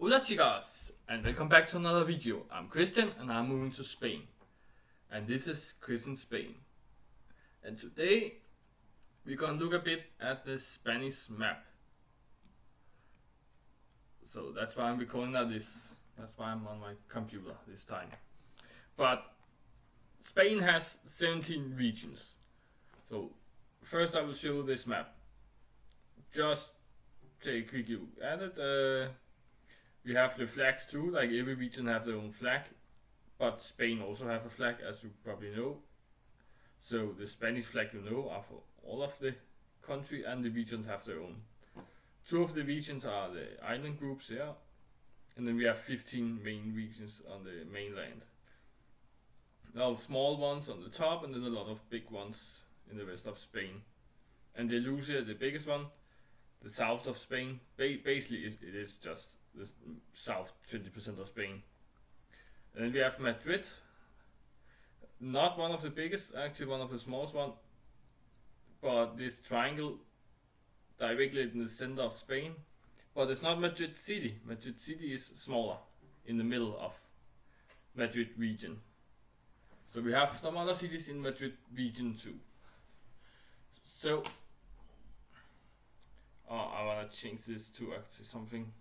Hola chicas, and welcome back to another video. I'm Christian and I'm moving to Spain. And this is Chris in Spain. And today we're gonna look a bit at the Spanish map. So that's why I'm recording this. That's why I'm on my computer this time. But Spain has 17 regions. So first I will show this map. Just take a quick view at it. We have the flags too, like every region have their own flag, but Spain also have a flag, as you probably know. So the Spanish flag you know are for all of the country, and the regions have their own. Two of the regions are the island groups here, and then we have 15 main regions on the mainland. There are small ones on the top, and then a lot of big ones in the rest of Spain. Andalusia, the biggest one, the south of Spain, basically it is just the south 20% of Spain. And then we have Madrid, not one of the biggest, actually one of the smallest one, but this triangle directly in the center of Spain. But it's not Madrid City. Madrid City is smaller, in the middle of Madrid region. So we have some other cities in Madrid region too. So I wanna change this to actually something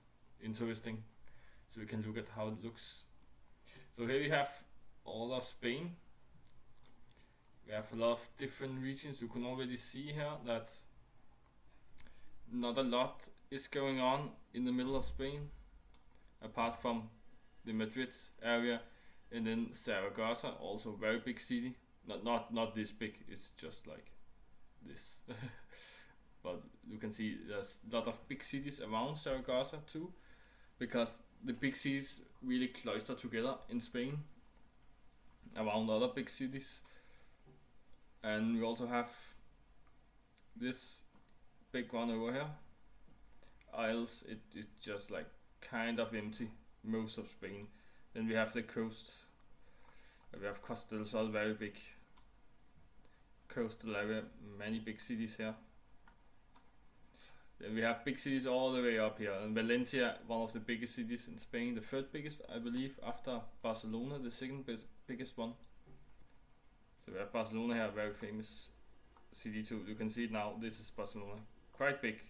interesting, so we can look at how it looks. So here we have all of Spain. We have a lot of different regions. You can already see here that not a lot is going on in the middle of Spain, apart from the Madrid area, and then Zaragoza, also very big city. Not this big. It's just like this. But you can see there's a lot of big cities around Zaragoza too, because the big cities really cluster together in Spain around other big cities. And we also have this big one over here, Isles. It's just like kind of empty, most of Spain. Then we have the coast. We have Costa Del Sol, very big coastal area, many big cities here. Then we have big cities all the way up here, and Valencia, one of the biggest cities in Spain, the third biggest I believe, after Barcelona, the second biggest one. So we have Barcelona here, very famous city too. You can see it now, this is Barcelona, quite big,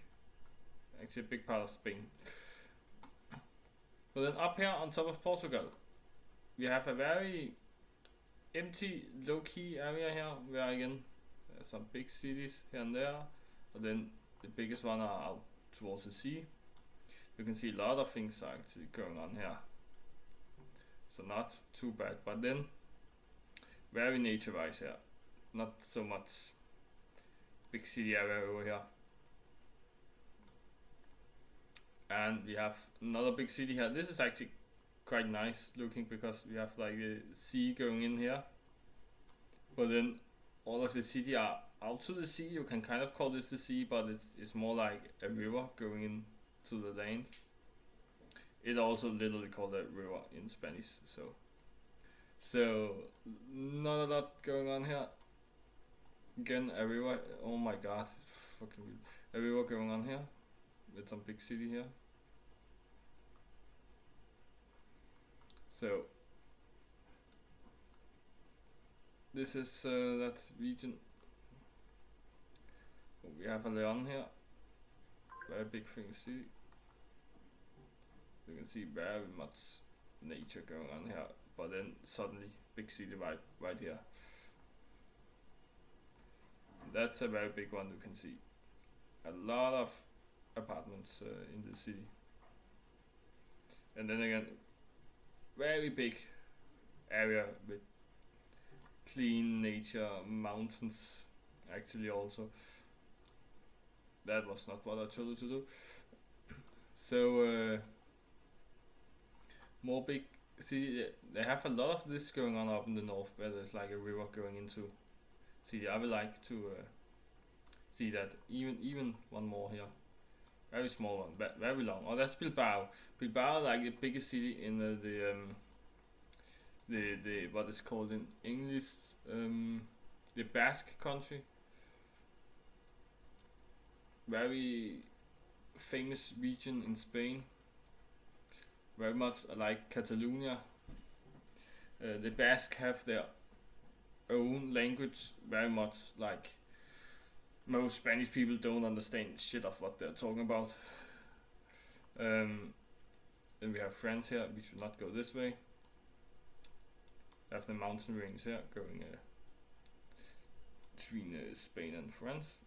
actually a big part of Spain. But then up here on top of Portugal, we have a very empty, low-key area here, where again there's some big cities here and there, but then the biggest one are out towards the sea. You can see a lot of things are actually going on here, so not too bad. But then very nature-wise here, not so much big city area over here. And we have another big city here. This is actually quite nice looking, because we have like a sea going in here, but then all of the city are out to the sea. You can kind of call this the sea, but it's more like a river going into the land. It also literally called a river in Spanish. So not a lot going on here. Again, a river. Oh my god, fucking a river going on here with some big city here. So this is that region. We have a Leon here, very big famous city. You can see very much nature going on here, but then suddenly big city right here. That's a very big one. You can see a lot of apartments in the city, and then again very big area with clean nature, mountains actually also. That was not what I told you to do. So more big city. They have a lot of this going on up in the north, where there's like a river going into city. I would like to see that. Even one more here, very small one, but very long. Oh, that's Bilbao. Bilbao, like the biggest city in the what is called in English, the Basque country. Very famous region in Spain. very much like Catalonia. The Basque have their own language, very much like most Spanish people don't understand shit of what they're talking about. Then we have France here. We should not go this way. We have the mountain range here going between Spain and France.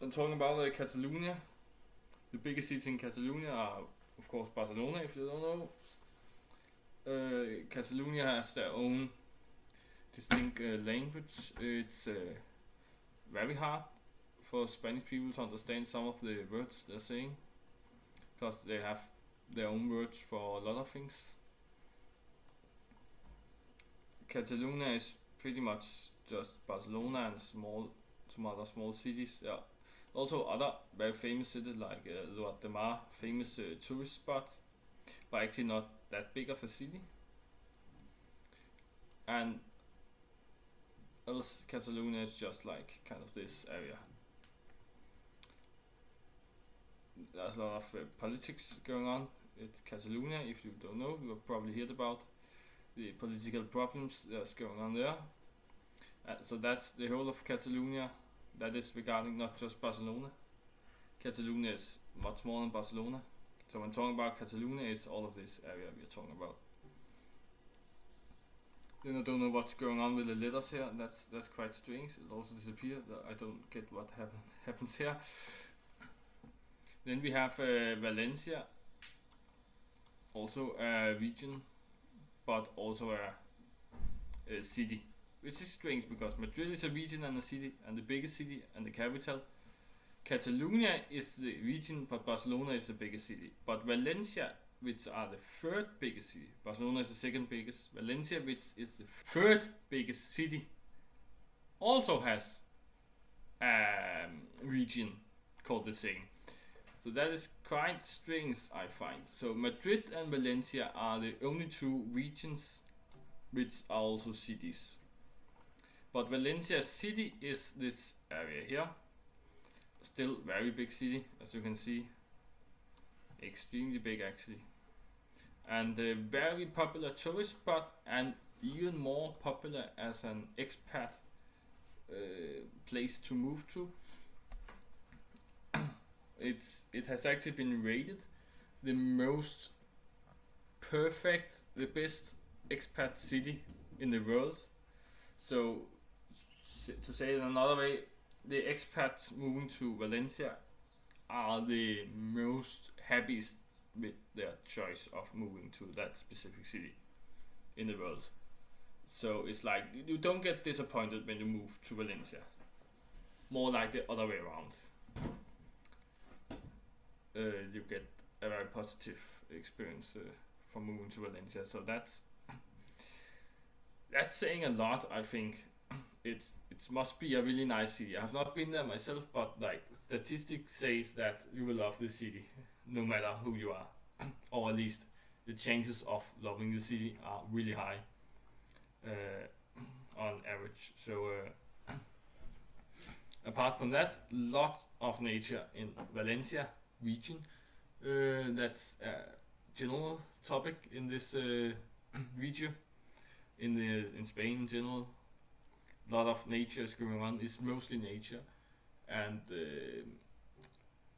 And talking about Catalonia, the biggest cities in Catalonia are of course Barcelona, if you don't know. Catalonia has their own distinct language. It's very hard for Spanish people to understand some of the words they're saying, because they have their own words for a lot of things. Catalonia is pretty much just Barcelona and some other small cities. There are also other very famous cities like Lloret de Mar, famous tourist spot, but actually not that big of a city. And else Catalonia is just like kind of this area. There's a lot of politics going on with Catalonia. If you don't know, you have probably heard about the political problems that's going on there. So that's the whole of Catalonia. That is regarding not just Barcelona. Catalonia is much more than Barcelona. So when talking about Catalonia, it's all of this area we are talking about. Then I don't know what's going on with the letters here. That's quite strange. It also disappeared. I don't get what happens here. Then we have Valencia, also a region, but also a city, which is strange because Madrid is a region and a city, and the biggest city and the capital. Catalonia is the region, but Barcelona is the biggest city. But Valencia, which are the third biggest city, Barcelona is the second biggest, Valencia, which is the third biggest city, also has a region called the same. So that is quite strange, I find. So Madrid and Valencia are the only two regions which are also cities. But Valencia city is this area here. Still very big city, as you can see. Extremely big actually. And a very popular tourist spot, and even more popular as an expat place to move to. It has actually been rated the most perfect, the best expat city in the world. So to say it another way, the expats moving to Valencia are the most happiest with their choice of moving to that specific city in the world. So it's like you don't get disappointed when you move to Valencia. More like the other way around. You get a very positive experience from moving to Valencia. So that's saying a lot. I think it must be a really nice city. I have not been there myself, but like statistics says that you will love the city no matter who you are, or at least the chances of loving the city are really high on average. So apart from that, lot of nature in Valencia region. That's a general topic in this video. In Spain in general, a lot of nature is going on. It's mostly nature and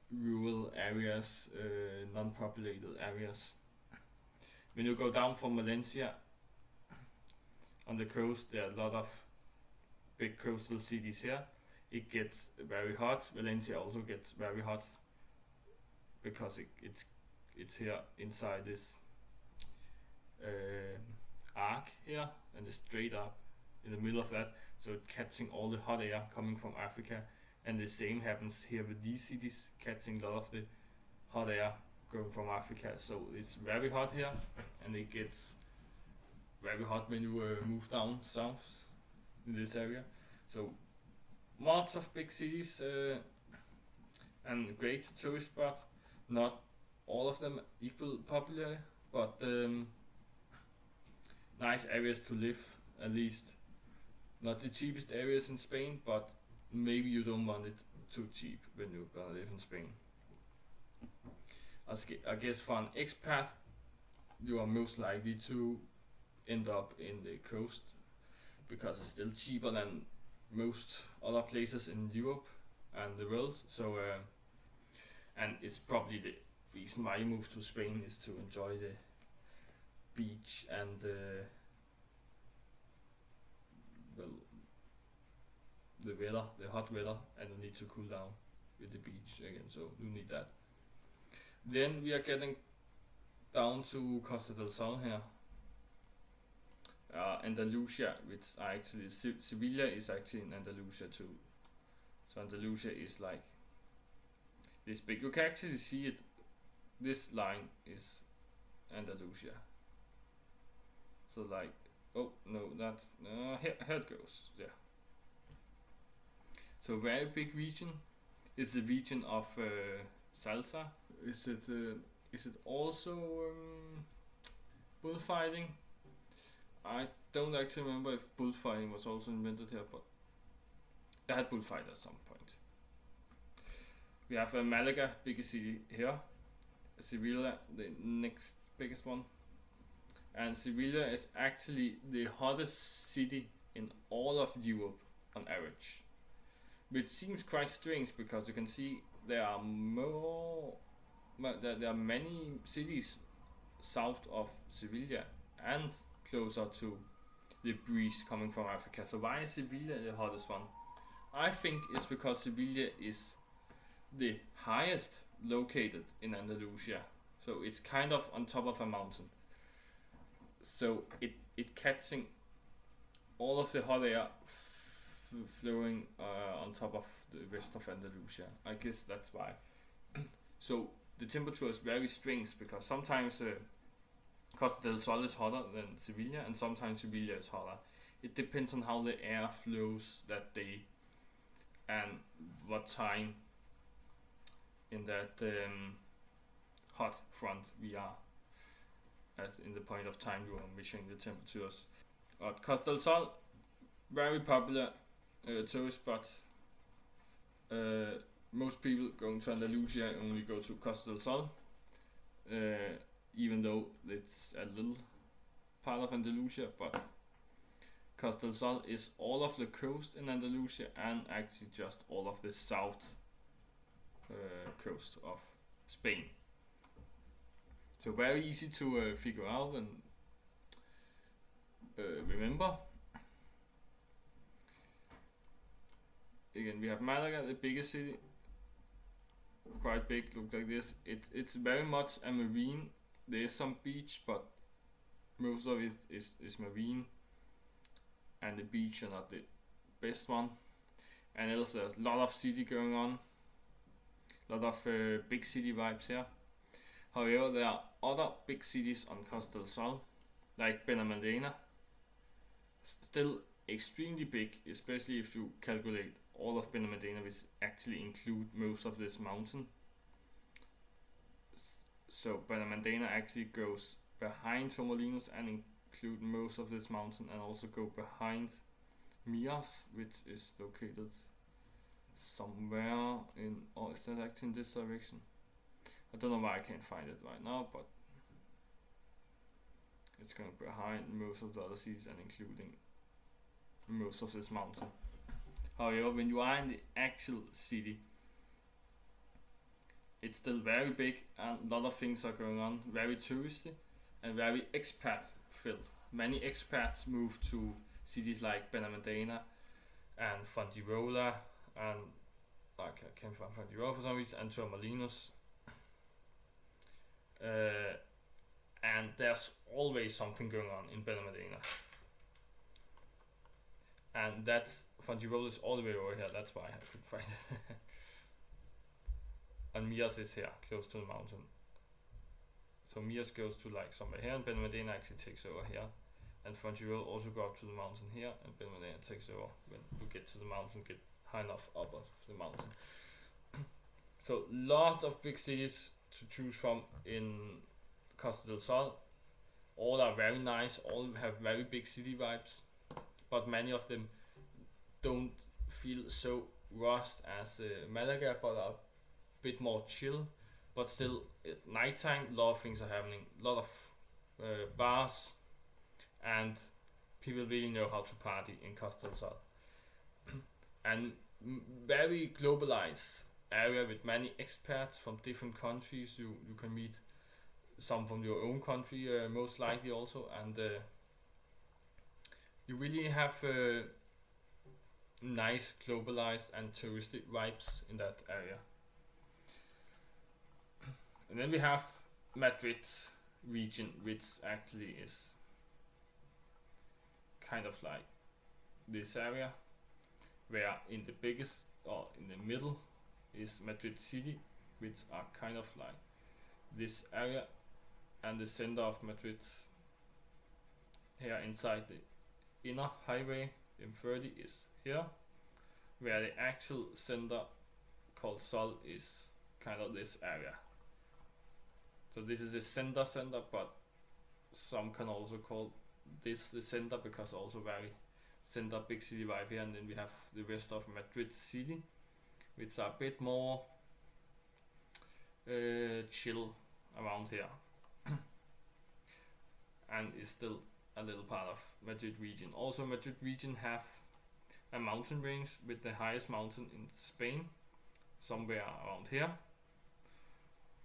rural areas, non-populated areas. When you go down from Valencia on the coast, there are a lot of big coastal cities here. It gets very hot. Valencia also gets very hot because it's here inside this arc here, and the straight arc in the middle of that, so it's catching all the hot air coming from Africa, and the same happens here with these cities, catching a lot of the hot air going from Africa. So it's very hot here, and it gets very hot when you move down south in this area. So lots of big cities and great tourist spot. Not all of them equal popular, but nice areas to live, at least. Not the cheapest areas in Spain, but maybe you don't want it too cheap when you're gonna live in Spain. I guess for an expat, you are most likely to end up in the coast because it's still cheaper than most other places in Europe and the world. So, and it's probably the reason why you move to Spain is to enjoy the beach and the weather, the hot weather, and you need to cool down with the beach again. So you need that. Then we are getting down to Costa del Sol here. Andalusia, which are actually Sevilla is actually in Andalusia too. So Andalusia is like this big. You can actually see it. This line is Andalusia. So like, oh no, that's here it goes. Yeah. So very big region. It's a region of salsa. Is it also bullfighting? I don't actually remember if bullfighting was also invented here, but I had bullfight at some point. We have Malaga, biggest city here. Sevilla, the next biggest one. And Sevilla is actually the hottest city in all of Europe on average. Which seems quite strange because you can see there are many cities south of Sevilla and closer to the breeze coming from Africa. So why is Sevilla the hottest one? I think it's because Sevilla is the highest located in Andalusia. So it's kind of on top of a mountain. So it catching all of the hot air flowing on top of the rest of Andalusia. I guess that's why. So the temperature is very strange because sometimes Costa del Sol is hotter than Sevilla and sometimes Sevilla is hotter. It depends on how the air flows that day and what time in that hot front we are as in the point of time you are measuring the temperatures. Costa del Sol, very popular tourist spot. Most people going to Andalusia only go to Costa del Sol, even though it's a little part of Andalusia, but Costa del Sol is all of the coast in Andalusia and actually just all of the south coast of Spain. So very easy to figure out and remember. Again, we have Malaga, the biggest city, quite big, looks like this. It's very much a marine. There is some beach, but most of it is marine, and the beach are not the best one. And else there's a lot of city going on, a lot of big city vibes here. However, there are other big cities on Costa del Sol, like Benalmádena, still extremely big, especially if you calculate all of Benalmádena, which actually include most of this mountain. So Benalmádena actually goes behind Torremolinos and include most of this mountain, and also go behind Mias, which is located somewhere in, or is that actually in this direction? I don't know why I can't find it right now, but it's going behind most of the other cities and including most of this mountain. However, when you are in the actual city, it's still very big and a lot of things are going on, very touristy and very expat filled. Many expats move to cities like Benalmádena and Fuengirola, and I can't find Fuengirola for some reason, and Torremolinos. And there's always something going on in Benalmádena. And that's Fuengirola is all the way over here, that's why I couldn't find it. And Mias is here, close to the mountain. So Mias goes to like somewhere here, and Benalmádena actually takes over here. And Fuengirola also go up to the mountain here, and Benalmádena takes over when you get to the mountain, get high enough up of the mountain. So lot of big cities to choose from in Costa del Sol. All are very nice, all have very big city vibes, but many of them don't feel so rushed as Malaga, but are a bit more chill, but still at nighttime a lot of things are happening, a lot of bars, and people really know how to party in Costa del Sol. And very globalized area with many expats from different countries. You can meet some from your own country, most likely also, and you really have nice globalized and touristic vibes in that area. And then we have Madrid region, which actually is kind of like this area, where in the biggest or in the middle is Madrid City, which are kind of like this area, and the center of Madrid here inside the inner highway M30 is here, where the actual center called Sol is kind of this area. So this is the center, but some can also call this the center because also very center big city vibe here. And then we have the rest of Madrid City, which are a bit more chill around here and is still a little part of Madrid region. Also Madrid region have a mountain range with the highest mountain in Spain, somewhere around here,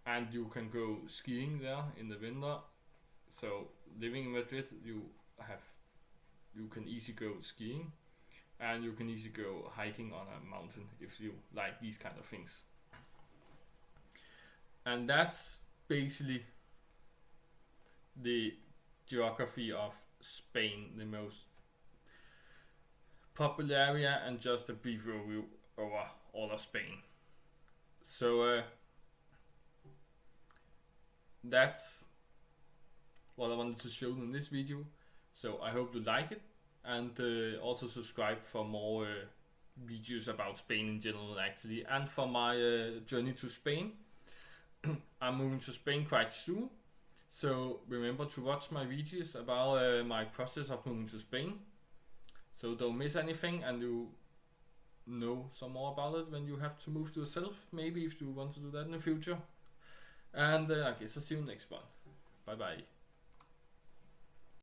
and you can go skiing there in the winter. So living in Madrid, you can easily go skiing, and you can easily go hiking on a mountain if you like these kind of things. And that's basically the geography of Spain, the most popular area, and just a brief review over all of Spain. So that's what I wanted to show in this video. So I hope you like it, and also subscribe for more videos about Spain in general actually, and for my journey to Spain. I'm moving to Spain quite soon, so remember to watch my videos about my process of moving to Spain, so don't miss anything, and you know some more about it when you have to move to yourself, maybe if you want to do that in the future. And I guess I'll see you next one. Bye bye.